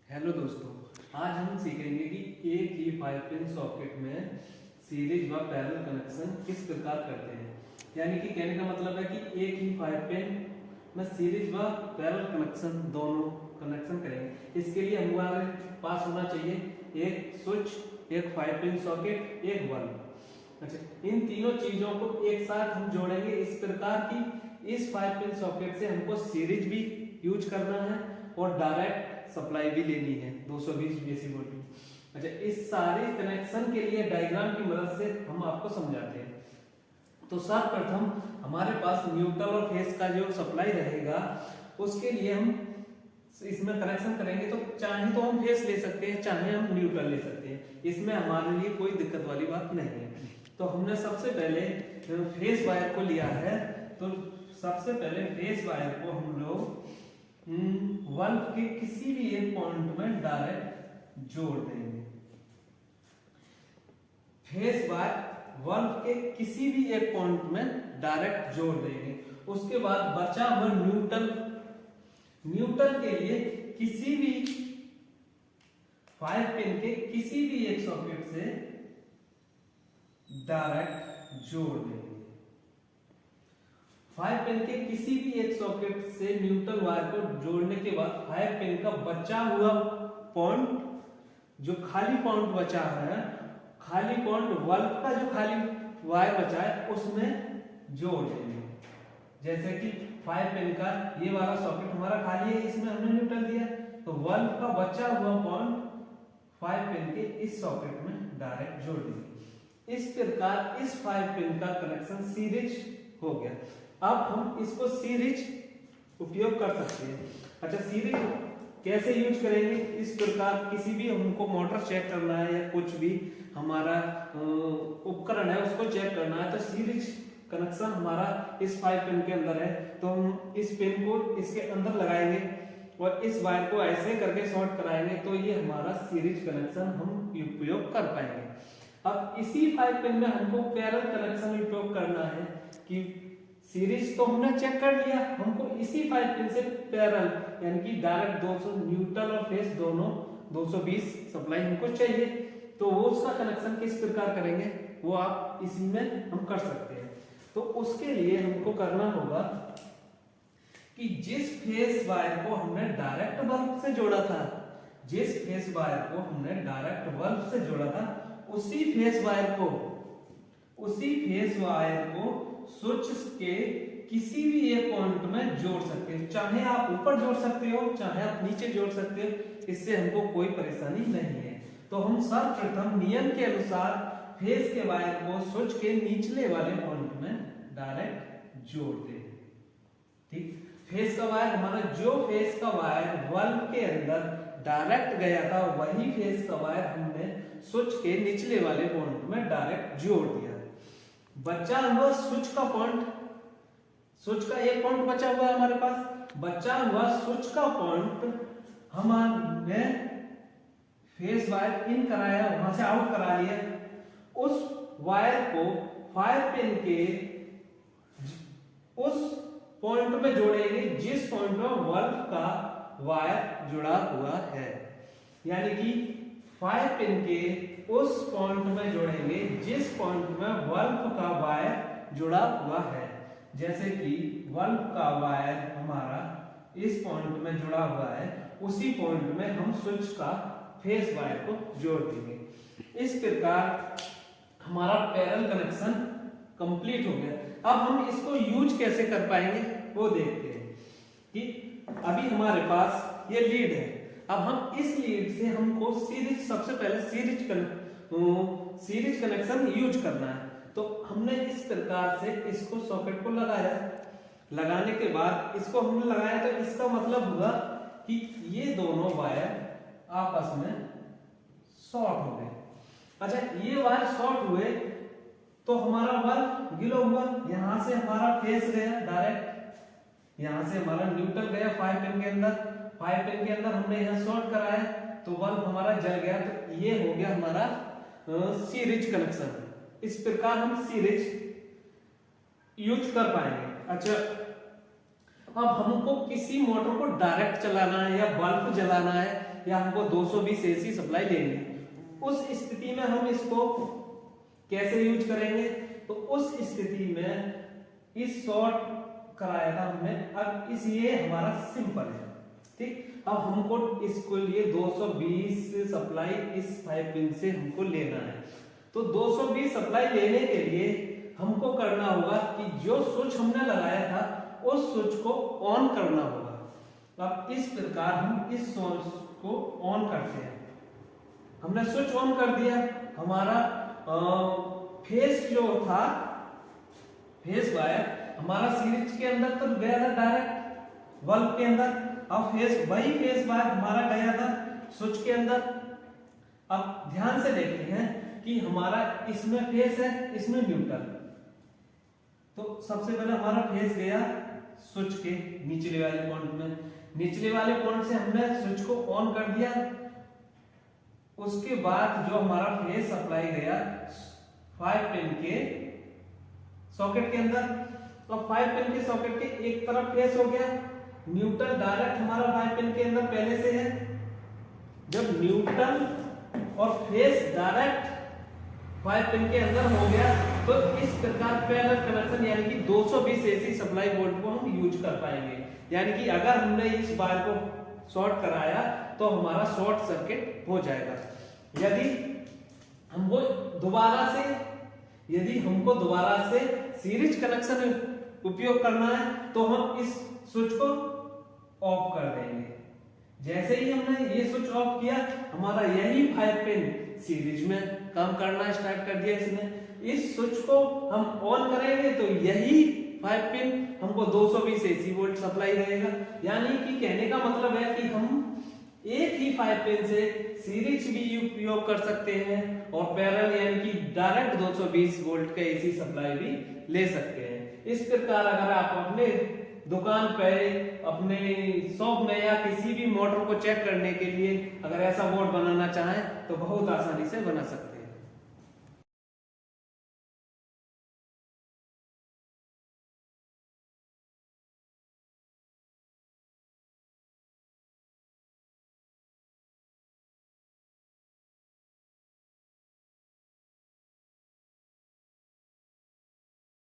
Hello दोस्तों, आज हम सीखेंगे कि एक ही 5 पिन सॉकेट में सीरीज व पैरेलल कनेक्शन किस प्रकार करते हैं। यानी कि कहने का मतलब है कि एक ही 5 पिन में सीरीज व पैरेलल कनेक्शन दोनों कनेक्शन करेंगे। इसके लिए हमारे पास होना चाहिए एक स्विच, एक 5 पिन सॉकेट, एक बल्ब। अच्छा, इन तीनों चीजों को एक साथ हम जोड़ेंगे इस प्रकार की इस 5 पिन सॉकेट से हमको सीरीज भी यूज करना है और डायरेक्ट सप्लाई भी लेनी है 220 डीसी वोल्ट। अच्छा, इस सारे कनेक्शन के लिए डायग्राम की मदद से हम आपको समझाते हैं। तो सर्वप्रथम हमारे पास न्यूट्रल और फेज का जो सप्लाई रहेगा उसके लिए हम इसमें कनेक्शन करेंगे। तो चाहे तो हम फेज ले सकते हैं, चाहे हम न्यूट्रल ले सकते हैं, इसमें हमारे लिए कोई दिक्कत वाली बात नहीं है। तो हमने सबसे पहले फेज वायर को लिया है। तो सबसे पहले फेज वायर को हम लोग बल्ब के किसी भी एक पॉइंट में डायरेक्ट जोड़ देंगे। फेज वायर बल्ब के किसी भी एक पॉइंट में डायरेक्ट जोड़ देंगे। उसके बाद बचा हुआ न्यूट्रल के लिए किसी भी 5 पिन के किसी भी एक सॉकेट से डायरेक्ट जोड़ देंगे। 5 पिन के किसी भी एक सॉकेट से न्यूट्रल वायर को जोड़ने के बाद 5 पिन का बचा हुआ पॉइंट, जो खाली पॉइंट बचा है, खाली पॉइंट बल्ब का जो खाली वायर बचा है उसमें जोड़ देंगे। जैसे कि 5 पिन का ये वाला सॉकेट हमारा खाली है, इसमें हमने न्यूट्रल दिया, तो बल्ब का बचा हुआ पॉइंट 5 पिन के इस सॉकेट में डायरेक्ट जोड़ देंगे। इस प्रकार इस 5 पिन का कनेक्शन सीरीज हो गया। अब हम इसको सीरीज उपयोग कर सकते हैं। अच्छा, सीरीज कैसे यूज करेंगे? इस प्रकार किसी भी हमको मोटर चेक करना है या कुछ भी हमारा उपकरण है उसको चेक करना है, तो सीरीज कनेक्शन हमारा इस 5 पिन के अंदर है। तो हम इस पिन को इसके अंदर लगाएंगे और इस वायर को ऐसे करके शॉर्ट कराएंगे, तो ये हमारा सीरीज कनेक्शन हम उपयोग कर पाएंगे। अब इसी 5 पिन में हमको पैरेलल कनेक्शन उपयोग करना है कि सीरीज तो हमने चेक कर लिया, हमको इसी 5 पिन से पैरेलल यानी कि डायरेक्ट 200 न्यूट्रल और फेज दोनों 220 सप्लाई हमको चाहिए। तो वो उसका कनेक्शन किस प्रकार करेंगे वो आप इसी में हम कर सकते हैं। तो उसके लिए हमको करना होगा कि जिस फेज वायर को हमने डायरेक्ट बल्ब से जोड़ा था, जिस फेज वायर को हमने डायरेक्ट बल्ब से जोड़ा था, उसी फेज वायर को स्विच के किसी भी एक पॉइंट में जोड़ सकते हो। चाहे आप ऊपर जोड़ सकते हो, चाहे आप नीचे जोड़ सकते हो, इससे हमको कोई परेशानी नहीं है। तो हम सर्वप्रथम नियम के अनुसार फेज के वायर को स्विच के निचले वाले पॉइंट में डायरेक्ट जोड़ दें। ठीक, फेज का वायर हमारा, जो फेज का वायर बल्ब के अंदर डायरेक्ट गया था वही फेज का वायर हमने स्विच के निचले वाले पॉइंट में डायरेक्ट जोड़ दिया। बचा हुआ स्विच का पॉइंट, स्विच का एक पॉइंट बचा हुआ है हमारे पास, बचा हुआ स्विच का पॉइंट हमने फेज वायर इन कराया, वहां से आउट करा लिया। उस वायर को 5 पिन के उस पॉइंट में जोड़ेंगे जिस पॉइंट में बल्ब का वायर जुड़ा हुआ है। यानी कि 5 पिन के उस पॉइंट में जोड़ेंगे जिस पॉइंट में बल्ब का वायर जुड़ा हुआ है। जैसे कि बल्ब का वायर हमारा इस पॉइंट में जुड़ा हुआ है, उसी पॉइंट में हम स्विच का फेज वायर को जोड़ देंगे। इस प्रकार हमारा पैरेलल कनेक्शन कंप्लीट हो गया। अब हम इसको यूज कैसे कर पाएंगे वो देखते हैं। कि अभी हमारे पास ये लीड है, अब हम इस लीड से हमको सीरीज, सबसे पहले सीरीज कनेक्शन यूज करना है। तो हमने इस प्रकार से इसको सॉकेट को लगाया, लगाने के बाद इसको हमने लगाया, तो इसका मतलब हुआ कि ये दोनों वायर आपस में शॉर्ट हो गए। अच्छा, ये वायर शॉर्ट हुए तो हमारा बल्ब गिलो हुआ, यहां से हमारा फेज गया डायरेक्ट, यहां से हमारा न्यूट्रल गया 5 पिन के अंदर, 5 पिन के अंदर हमने यहां शॉर्ट कराया तो बल्ब हमारा जल गया। तो ये हो गया हमारा सीरीज कनेक्शन। इस प्रकार हम सीरीज यूज कर पाएंगे। अच्छा, अब हमको किसी मोटर को डायरेक्ट चलाना है या बल्ब जलाना है या हमको 220 एसी सप्लाई लेनी है, उस स्थिति में हम इसको कैसे यूज करेंगे? तो उस स्थिति में इस शॉर्ट कराया था हमने, अब इस ये हमारा सिंपल है, ठीक। अब हमको इसको लिए 220 सप्लाई इस 5 पिन से हमको लेना है। तो 220 सप्लाई लेने के लिए हमको करना होगा कि जो स्विच हमने लगाया था उस स्विच को ऑन करना होगा। अब इस प्रकार हम इस स्विच को ऑन करते हैं। हमने स्विच ऑन कर दिया, हमारा फेस जो था, फेस वायर हमारा सीरीज के अंदर तो गया था डायरेक्ट बल्ब के अंदर। अब वही फेस वायर हमारा गया था स्विच के अंदर। अब ध्यान से देखते हैं कि हमारा इसमें फेस है, इसमें न्यूट्रल। तो सबसे पहले हमारा फेस गया स्विच के निचले वाले पॉइंट में, निचले वाले पॉइंट से हमने स्विच को ऑन कर दिया। उसके बाद जो हमारा फेस सप्लाई गया 5 पिन के सॉकेट के अंदर, तो 5 पिन के सॉकेट के एक तरफ फेस हो गया, न्यूट्रल डायरेक्ट हमारा 5 पिन के अंदर पहले से है। जब न्यूट्रल और फेस डायरेक्ट 5 पिन के अंदर हो गया तो इस प्रकार पैरेलल कनेक्शन यानी कि 220 एसी सप्लाई वोल्ट को हम यूज कर पाएंगे। यानी कि अगर हमने इस वायर को शॉर्ट कराया तो हमारा शॉर्ट सर्किट हो जाएगा। यदि हमको दोबारा से सीरीज कनेक्शन उपयोग करना है तो हम इस स्विच को ऑफ कर देंगे। जैसे ही हमने ये स्विच ऑफ किया, हमारा यही 5 पिन सीरीज में काम करना स्टार्ट कर दिया इसने। इस स्विच को हम ऑन करेंगे तो यही 5 पिन हमको 220 एसी वोल्ट सप्लाई रहेगा। यानी कि कहने का मतलब है कि हम एक ही 5 पिन से सीरीज भी उपयोग कर सकते हैं और पैरेलल यानी कि डायरेक्ट 220 वोल्ट का एसी सप्लाई भी ले सकते हैं। इस प्रकार अगर आप अपने दुकान पे, अपने शॉप में या किसी भी मोटर को चेक करने के लिए अगर ऐसा बोर्ड बनाना चाहें तो बहुत आसानी से बना सकते हैं।